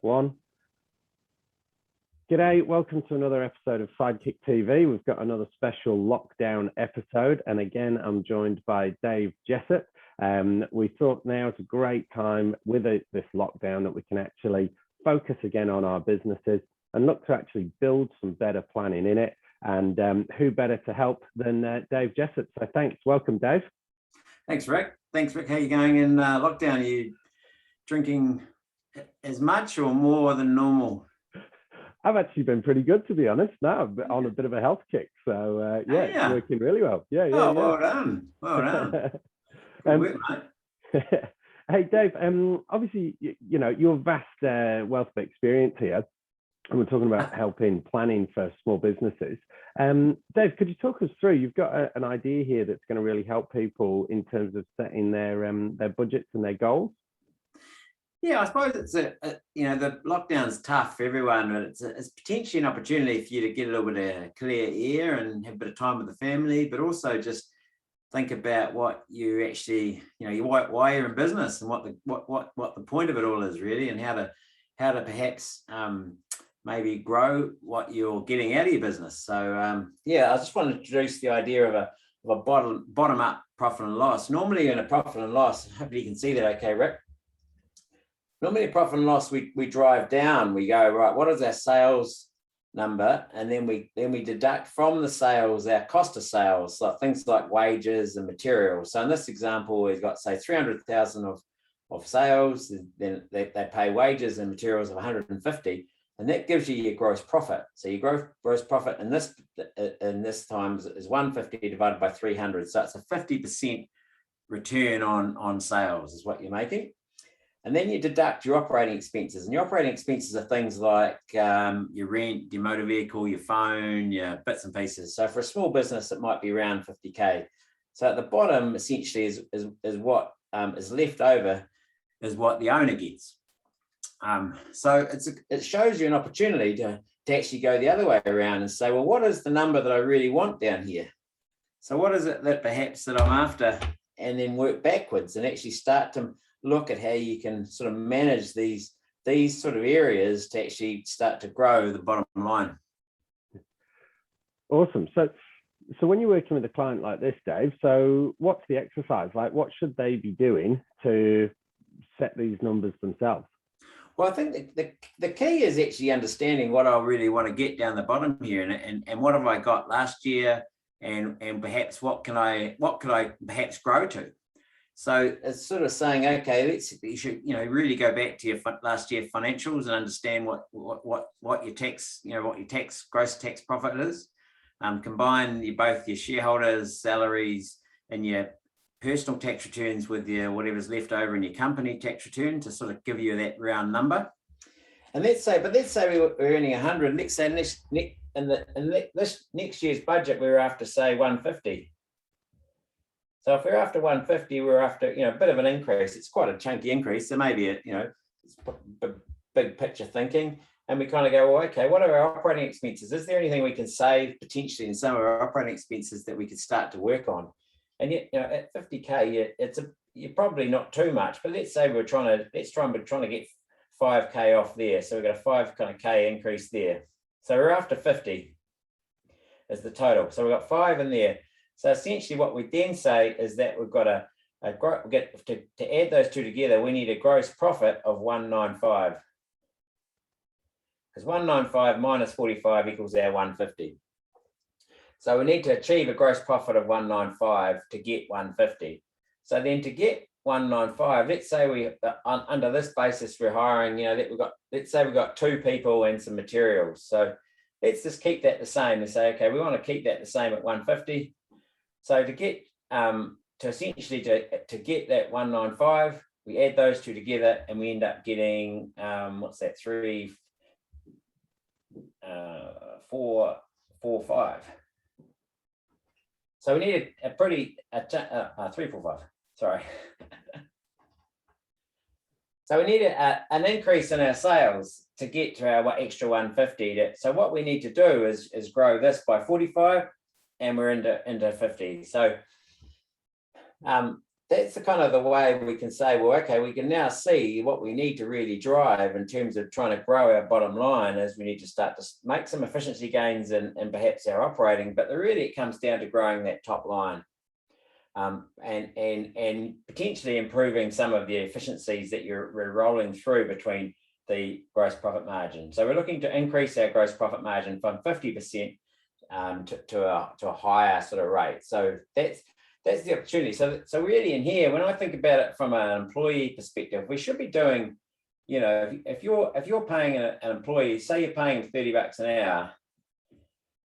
One. G'day, welcome to another episode of Sidekick TV. We've got another special lockdown episode, and again, I'm joined by Dave Jessep. We thought now is a great time with this lockdown that we can actually focus again on our businesses and look to actually build some better planning in it. And who better to help than Dave Jessep? So thanks. Welcome, Dave. Thanks, Rick. How are you going in lockdown? Are you drinking as much or more than normal? I've actually been pretty good, to be honest. Now I'm on a bit of a health kick, so it's working really well. Well done. Good work, mate. Hey, Dave. Obviously, you know your vast wealth of experience here, and we're talking about helping planning for small businesses. Dave, could you talk us through? You've got an idea here that's going to really help people in terms of setting their budgets and their goals. Yeah, I suppose it's the lockdown's tough for everyone, but it's potentially an opportunity for you to get a little bit of clear air and have a bit of time with the family, but also just think about what you actually, why you're in business and what the point of it all is really, and how to perhaps maybe grow what you're getting out of your business. So I just want to introduce the idea of a bottom up profit and loss. Normally in a profit and loss, hopefully you can see that okay, Rick. Normally a profit and loss, we drive down, we go, right, what is our sales number? And then we deduct from the sales our cost of sales, like things like wages and materials. So in this example, we've got, say, 300,000 of sales, then they pay wages and materials of 150, and that gives you your gross profit. So your gross profit in this times is 150 divided by 300. So it's a 50% return on sales is what you're making. And then you deduct your operating expenses. And your operating expenses are things like your rent, your motor vehicle, your phone, your bits and pieces. So for a small business, it might be around 50K. So at the bottom, essentially, is what is left over is what the owner gets. So it shows you an opportunity to actually go the other way around and say, well, what is the number that I really want down here? So what is it that perhaps that I'm after? And then work backwards and actually start to look at how you can sort of manage these sort of areas to actually start to grow the bottom line. Awesome. So when you're working with a client like this, Dave, so what's the exercise? Like, what should they be doing to set these numbers themselves? Well, I think the key is actually understanding what I really want to get down the bottom here, and what have I got last year, and perhaps what could I perhaps grow to. So it's sort of saying, okay, you should really go back to your last year financials and understand what your tax, what your gross tax profit is. Combine both your shareholders' salaries and your personal tax returns with your whatever's left over in your company tax return to sort of give you that round number. And let's say we're earning 100. Let's say this next year's budget we're after, say, 150. So if we're after 150, we're after a bit of an increase. It's quite a chunky increase. So maybe it's big picture thinking, and we kind of go, well, okay, what are our operating expenses? Is there anything we can save potentially in some of our operating expenses that we could start to work on? And yet, at 50K, you're probably not too much. But let's say we're trying to get 5K off there. So we've got a 5K increase there. So we're after 50 as the total. So we've got 5 in there. So essentially what we then say is that we've got to add those two together, we need a gross profit of 195. Because 195 minus 45 equals our 150. So we need to achieve a gross profit of 195 to get 150. So then to get 195, let's say under this basis we're hiring, let's say we've got 2 people and some materials. So let's just keep that the same and say, okay, we want to keep that the same at 150. So to get to get that 195, we add those two together and we end up getting what's that? 3, 4, 4, 5. So we need a 3, 4, 5. Sorry. So we need an increase in our sales to get to our extra 150. So what we need to do is grow this by 45. And we're into 50. So that's the kind of the way we can say, well, okay, we can now see what we need to really drive in terms of trying to grow our bottom line, as we need to start to make some efficiency gains and perhaps our operating, but really it comes down to growing that top line. And potentially improving some of the efficiencies that you're rolling through between the gross profit margin. So we're looking to increase our gross profit margin from 50% to a higher sort of rate. So that's the opportunity. So really in here, when I think about it from an employee perspective, we should be doing, you know, if you're paying an employee, say you're paying $30 an hour,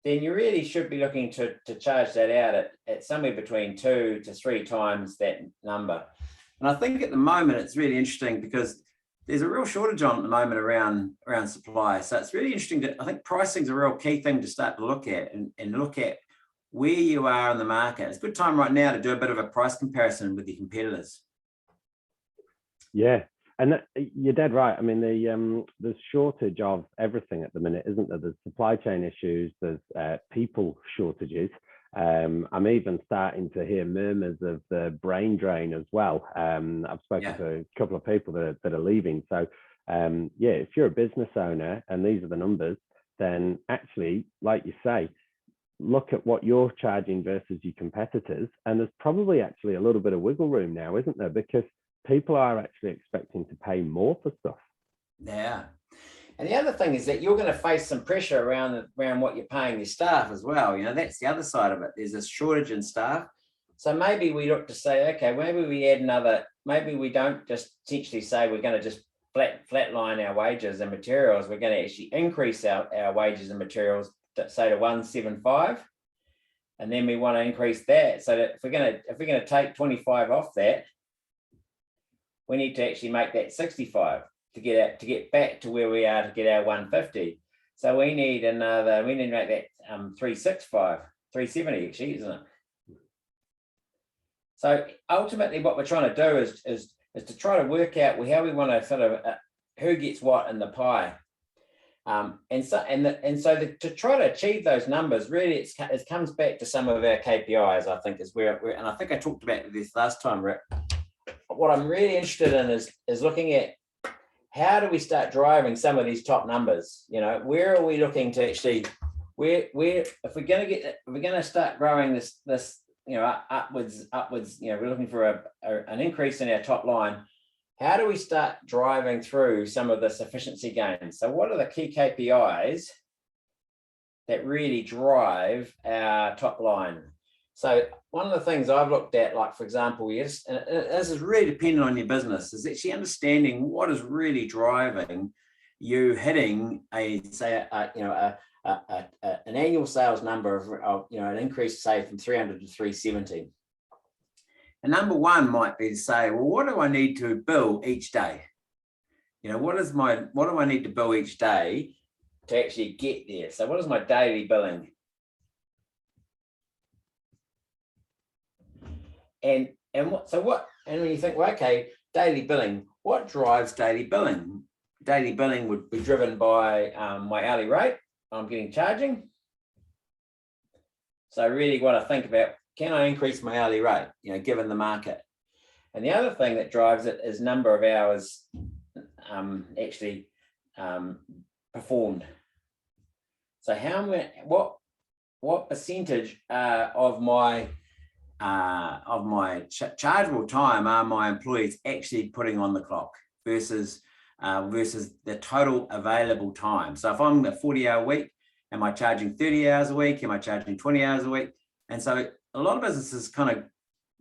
then you really should be looking to charge that out at somewhere between 2 to 3 times that number. And I think at the moment it's really interesting because there's a real shortage on at the moment around supply. So it's really interesting I think pricing is a real key thing to start to look at and look at where you are in the market. It's a good time right now to do a bit of a price comparison with your competitors. Yeah. And you're dead right. I mean, there's shortage of everything at the minute, isn't there? There's supply chain issues, there's people shortages. I'm even starting to hear murmurs of the brain drain as well. I've spoken to a couple of people that are leaving. So yeah, if you're a business owner and these are the numbers, then actually, like you say, look at what you're charging versus your competitors. And there's probably actually a little bit of wiggle room now, isn't there? Because people are actually expecting to pay more for stuff. Yeah. And the other thing is that you're going to face some pressure around what you're paying your staff as well. You know, that's the other side of it. There's a shortage in staff. So maybe we look to say, okay, maybe we add maybe we don't just essentially say we're going to just flatline our wages and materials. We're going to actually increase our wages and materials, say to 175. And then we want to increase that. So that if we're going to take 25 off that, we need to actually make that 65 to get back to where we are to get our 150. So we need to make that 365, 370 actually, isn't it? So ultimately what we're trying to do is to try to work out how we want to sort of who gets what in the pie. And so to try to achieve those numbers, really it comes back to some of our KPIs, I think, is where and I think I talked about this last time, Rick. What I'm really interested in is looking at how do we start driving some of these top numbers? You know, where are we looking to actually, where if we're going to start growing this you know upwards, you know, we're looking for an increase in our top line. How do we start driving through some of this efficiency gains? So what are the key KPIs that really drive our top line? So one of the things I've looked at, like, for example, and this is really dependent on your business, is actually understanding what is really driving you hitting an annual sales number of an increase, say, from 300 to 370. And number one might be to say, well, what do I need to bill each day? You know, what do I need to bill each day to actually get there? So what is my daily billing? And when you think, well, okay, daily billing, what drives daily billing? Daily billing would be driven by my hourly rate I'm getting charging. So I really want to think about, can I increase my hourly rate, you know, given the market? And the other thing that drives it is number of hours actually performed. So what percentage of my chargeable time are my employees actually putting on the clock versus the total available time? So if I'm a 40-hour week, am I charging 30 hours a week? Am I charging 20 hours a week? And so a lot of businesses kind of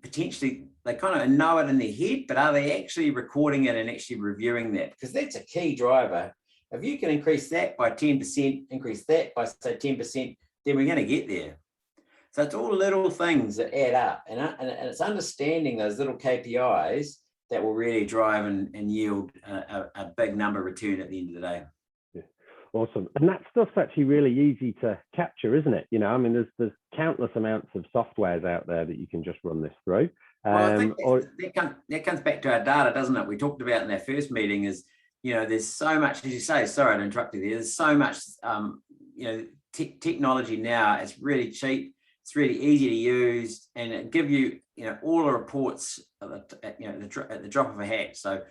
potentially, they kind of know it in their head, but are they actually recording it and actually reviewing that? Because that's a key driver. If you can increase that by 10%, increase that by, say, 10%, then we're going to get there. So it's all little things that add up, and it's understanding those little KPIs that will really drive and yield a big number return at the end of the day. Yeah. Awesome. And that stuff's actually really easy to capture, isn't it? You know, I mean, there's countless amounts of softwares out there that you can just run this through. Well, I think that comes back to our data, doesn't it? We talked about in our first meeting is, you know, there's so much, as you say, sorry to interrupt you there, there's so much, you know, technology now, it's really cheap. It's really easy to use, and it give you, all the reports at the drop of a hat. So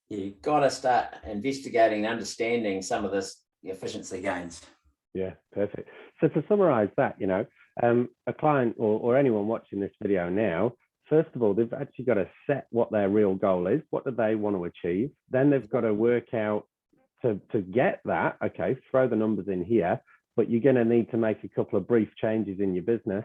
you've got to start investigating and understanding some of this efficiency gains. Yeah, perfect. So to summarize that, a client or anyone watching this video now, first of all, they've actually got to set what their real goal is. What do they want to achieve? Then they've got to work out to get that. Okay, throw the numbers in here, but you're going to need to make a couple of brief changes in your business.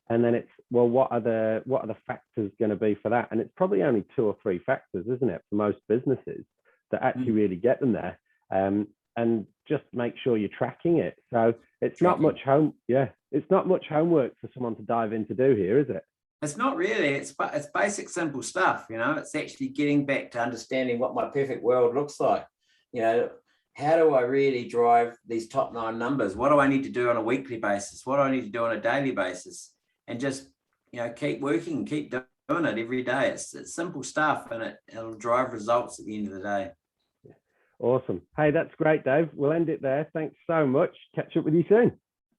And then it's, well, what are the factors going to be for that? And it's probably only 2 or 3 factors, isn't it, for most businesses that actually really get them there. And just make sure you're tracking it. So it's not much it's not much homework for someone to dive in to do here, is it? It's not really. It's basic, simple stuff. It's actually getting back to understanding what my perfect world looks like. How do I really drive these top 9 numbers? What do I need to do on a weekly basis? What do I need to do on a daily basis? And just, keep working, keep doing it every day. It's simple stuff, and it'll drive results at the end of the day. Awesome. Hey, that's great, Dave. We'll end it there. Thanks so much. Catch up with you soon.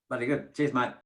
Bloody good. Cheers, mate.